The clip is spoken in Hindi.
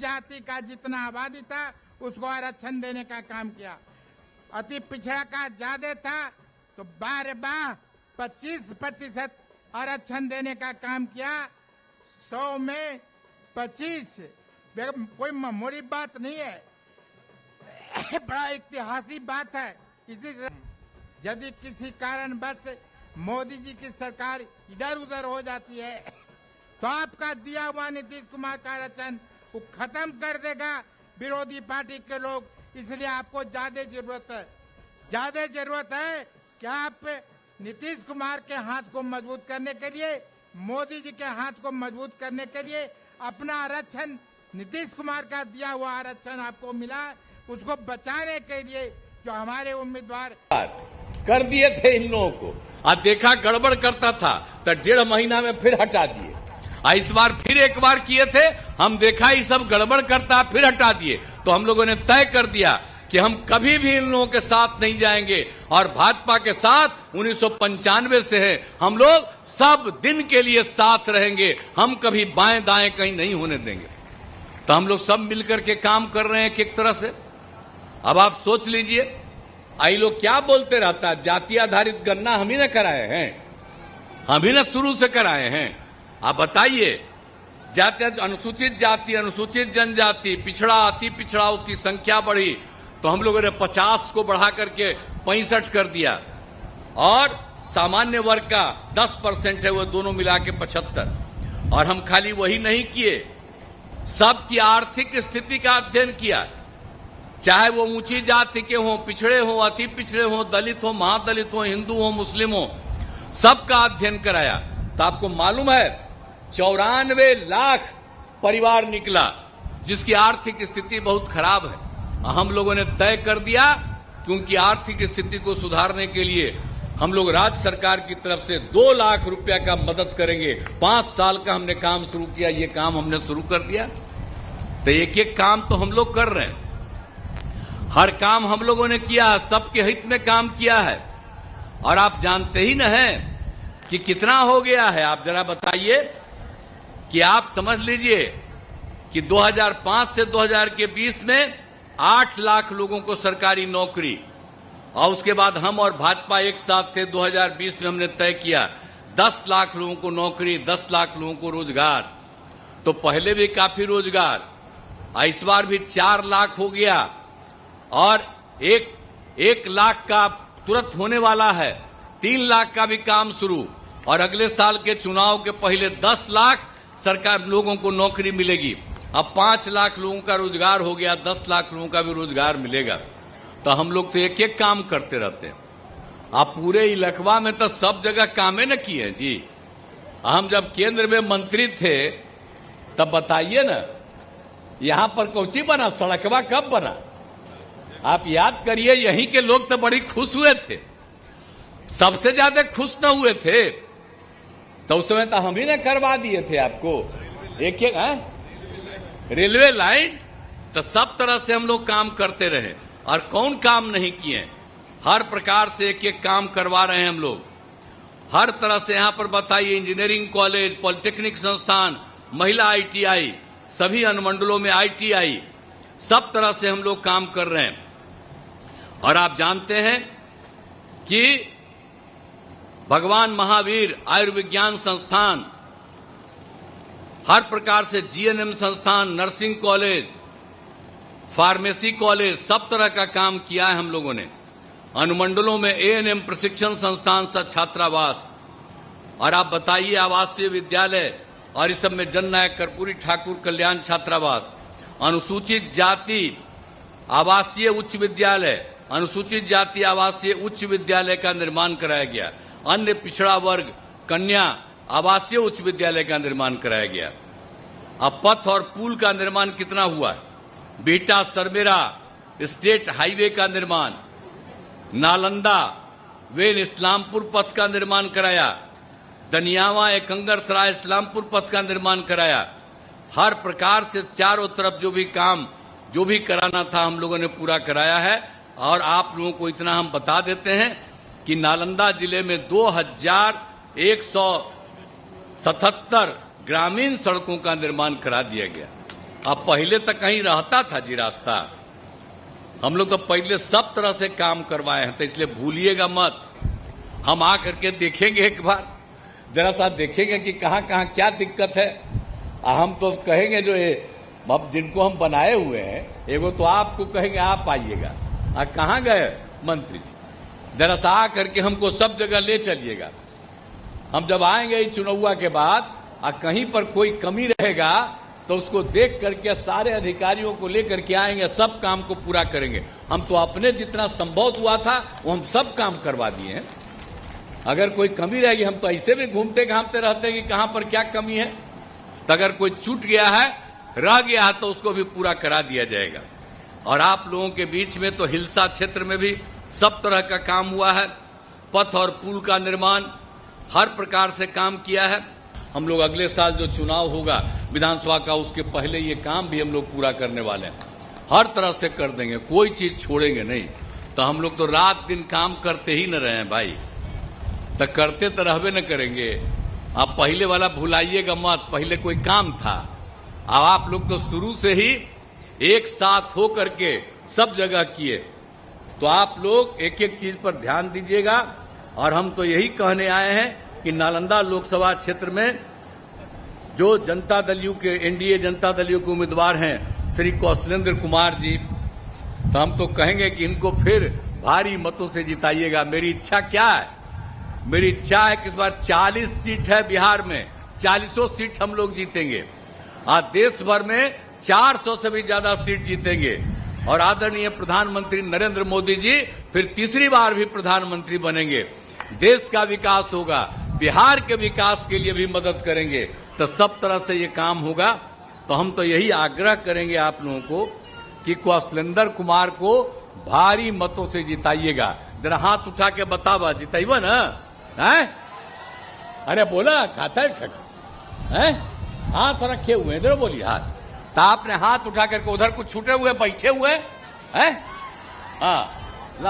जाति का जितना आबादी था उसको आरक्षण देने का काम किया। अति पिछड़ा का ज्यादा था तो 25% आरक्षण देने का काम किया। 100 में 25 कोई मामूली बात नहीं है, बड़ा ऐतिहासिक बात है। इसी यदि किसी कारणवश मोदी जी की सरकार इधर उधर हो जाती है तो आपका दिया हुआ नीतीश कुमार का आरक्षण वो खत्म कर देगा विरोधी पार्टी के लोग। इसलिए आपको ज्यादा जरूरत है कि आप नीतीश कुमार के हाथ को मजबूत करने के लिए, मोदी जी के हाथ को मजबूत करने के लिए अपना आरक्षण, नीतीश कुमार का दिया हुआ आरक्षण आपको मिला, उसको बचाने के लिए जो हमारे उम्मीदवार कर दिए थे इन लोगों को। आज देखा गड़बड़ करता था तो 1.5 महीना में फिर हटा दिए। इस बार फिर एक बार किए थे, हम देखा ये सब गड़बड़ करता फिर हटा दिए। तो हम लोगों ने तय कर दिया कि हम कभी भी इन लोगों के साथ नहीं जाएंगे और भाजपा के साथ 1995 से है, हम लोग सब दिन के लिए साथ रहेंगे, हम कभी बाएं दाएं कहीं नहीं होने देंगे। तो हम लोग सब मिलकर के काम कर रहे हैं एक तरह से। अब आप सोच लीजिए, आई लोग क्या बोलते रहता है, जाति आधारित गणना हम ही न कराए हैं, हम ही न शुरू से कराए हैं। आप बताइए, जाति अनुसूचित जाति, अनुसूचित जनजाति, पिछड़ा, अति पिछड़ा, उसकी संख्या बढ़ी तो हम लोगों ने 50 को बढ़ा करके 65 कर दिया और सामान्य वर्ग का 10% है वो दोनों मिला के 75। और हम खाली वही नहीं किए, सबकी आर्थिक स्थिति का अध्ययन किया, चाहे वो ऊंची जाति के हों, पिछड़े हों, अति पिछड़े हों, दलित हो, महादलित हो, हिंदू हो, मुस्लिम हो, सबका अध्ययन कराया। तो आपको मालूम है 94 लाख परिवार निकला जिसकी आर्थिक स्थिति बहुत खराब है। हम लोगों ने तय कर दिया कि उनकी आर्थिक स्थिति को सुधारने के लिए हम लोग राज्य सरकार की तरफ से 2 लाख रुपया का मदद करेंगे। 5 साल का हमने काम शुरू किया, ये काम हमने शुरू कर दिया। तो एक एक काम तो हम लोग कर रहे हैं, हर काम हम लोगों ने किया, सबके हित में काम किया है। और आप जानते ही न हैं कि कितना हो गया है। आप जरा बताइए कि आप समझ लीजिए कि 2005 से 2020 में 8 लाख लोगों को सरकारी नौकरी, और उसके बाद हम और भाजपा एक साथ थे। 2020 में हमने तय किया 10 लाख लोगों को नौकरी, 10 लाख लोगों को रोजगार। तो पहले भी काफी रोजगार, इस बार भी 4 लाख हो गया और 1 लाख का तुरंत होने वाला है, 3 लाख का भी काम शुरू। और अगले साल के चुनाव के पहले 10 लाख सरकार लोगों को नौकरी मिलेगी। अब 5 लाख लोगों का रोजगार हो गया, 10 लाख लोगों का भी रोजगार मिलेगा। तो हम लोग तो एक एक काम करते रहते हैं। आप पूरे इलाकवा में तो सब जगह कामे न किए जी। हम जब केंद्र में मंत्री थे तब बताइए ना, यहां पर कौची बना, सड़कवा कब बना? आप याद करिए, यहीं के लोग तो बड़ी खुश हुए थे, सबसे ज्यादा खुश न हुए थे तो उस समय तो हम ही ने करवा दिए थे आपको एक रेलवे लाइन। तो सब तरह से हम लोग काम करते रहे और कौन काम नहीं किए, हर प्रकार से एक एक काम करवा रहे हैं हम लोग। हर तरह से यहां पर बताइए, इंजीनियरिंग कॉलेज, पॉलिटेक्निक संस्थान, महिला ITI, सभी अनुमंडलों में ITI, सब तरह से हम लोग काम कर रहे हैं। और आप जानते हैं कि भगवान महावीर आयुर्विज्ञान संस्थान, हर प्रकार से GNM संस्थान, नर्सिंग कॉलेज, फार्मेसी कॉलेज, सब तरह का काम किया है हम लोगों ने। अनुमंडलों में ANM प्रशिक्षण संस्थान, छात्रावास, और आप बताइए आवासीय विद्यालय, और इस सब में जननायक कर्पूरी ठाकुर कल्याण छात्रावास, अनुसूचित जाति आवासीय उच्च विद्यालय, अनुसूचित जाति आवासीय उच्च विद्यालय का निर्माण कराया गया। अन्य पिछड़ा वर्ग कन्या आवासीय उच्च विद्यालय का निर्माण कराया गया। अब पथ और पुल का निर्माण कितना हुआ है, बिहटा सरमेरा स्टेट हाईवे का निर्माण, नालंदा वेन इस्लामपुर पथ का निर्माण कराया, दनियावा एकंगर सराय इस्लामपुर पथ का निर्माण कराया। हर प्रकार से चारों तरफ जो भी काम जो भी कराना था हम लोगों ने पूरा कराया है। और आप लोगों को इतना हम बता देते हैं कि नालंदा जिले में 2177 ग्रामीण सड़कों का निर्माण करा दिया गया। अब पहले तक कहीं रहता था जी रास्ता, हम लोग तो पहले सब तरह से काम करवाए हैं, तो इसलिए भूलिएगा मत। हम आ करके देखेंगे एक बार, जरा सा देखेंगे कि कहाँ कहाँ क्या दिक्कत है। हम तो कहेंगे जो अब जिनको हम बनाए हुए हैं, एगो तो आपको कहेंगे आप आइएगा, कहाँ गए मंत्री जी, जरा सा आ करके हमको सब जगह ले चलिएगा। हम जब आएंगे इस चुनाव के बाद, कहीं पर कोई कमी रहेगा तो उसको देख करके सारे अधिकारियों को लेकर के आएंगे, सब काम को पूरा करेंगे। हम तो अपने जितना संभव हुआ था वो हम सब काम करवा दिए हैं। अगर कोई कमी रहेगी, हम तो ऐसे भी घूमते घामते रहते हैं कि कहां पर क्या कमी है, तो अगर कोई छूट गया है, रह गया है, तो उसको भी पूरा करा दिया जाएगा। और आप लोगों के बीच में तो हिलसा क्षेत्र में भी सब तरह का काम हुआ है, पथ और पुल का निर्माण हर प्रकार से काम किया है। हम लोग अगले साल जो चुनाव होगा विधानसभा का, उसके पहले ये काम भी हम लोग पूरा करने वाले हैं, हर तरह से कर देंगे, कोई चीज छोड़ेंगे नहीं। तो हम लोग तो रात दिन काम करते ही न रहे हैं भाई, तो करते तो रहबे न करेंगे। आप पहले वाला भुलाइएगा मत, पहले कोई काम था। अब आप लोग तो शुरू से ही एक साथ हो करके सब जगह किए, तो आप लोग एक एक चीज पर ध्यान दीजिएगा। और हम तो यही कहने आए हैं कि नालंदा लोकसभा क्षेत्र में जो जनता दल यू के, एनडीए जनता दल यू के उम्मीदवार हैं श्री कौशलेंद्र कुमार जी, तो हम तो कहेंगे कि इनको फिर भारी मतों से जिताइएगा। मेरी इच्छा क्या है? मेरी इच्छा है कि इस बार 40 सीट है बिहार में, 40 सीट हम लोग जीतेंगे। आज देश भर में 400 से भी ज्यादा सीट जीतेंगे। और आदरणीय प्रधानमंत्री नरेंद्र मोदी जी फिर तीसरी बार भी प्रधानमंत्री बनेंगे। देश का विकास होगा, बिहार के विकास के लिए भी मदद करेंगे, तो सब तरह से ये काम होगा। तो हम तो यही आग्रह करेंगे आप लोगों को कि कौशलेंद्र कुमार को भारी मतों से जिताइएगा। जरा हाथ उठा के बतावा, जिताइबा ना? है? अरे बोला, खाता है? हाथ रखे हुए हैं, इधर बोलिए हाथ। तो आपने हाथ उठा करके, उधर कुछ छूटे हुए बैठे हुए हैं? हाँ,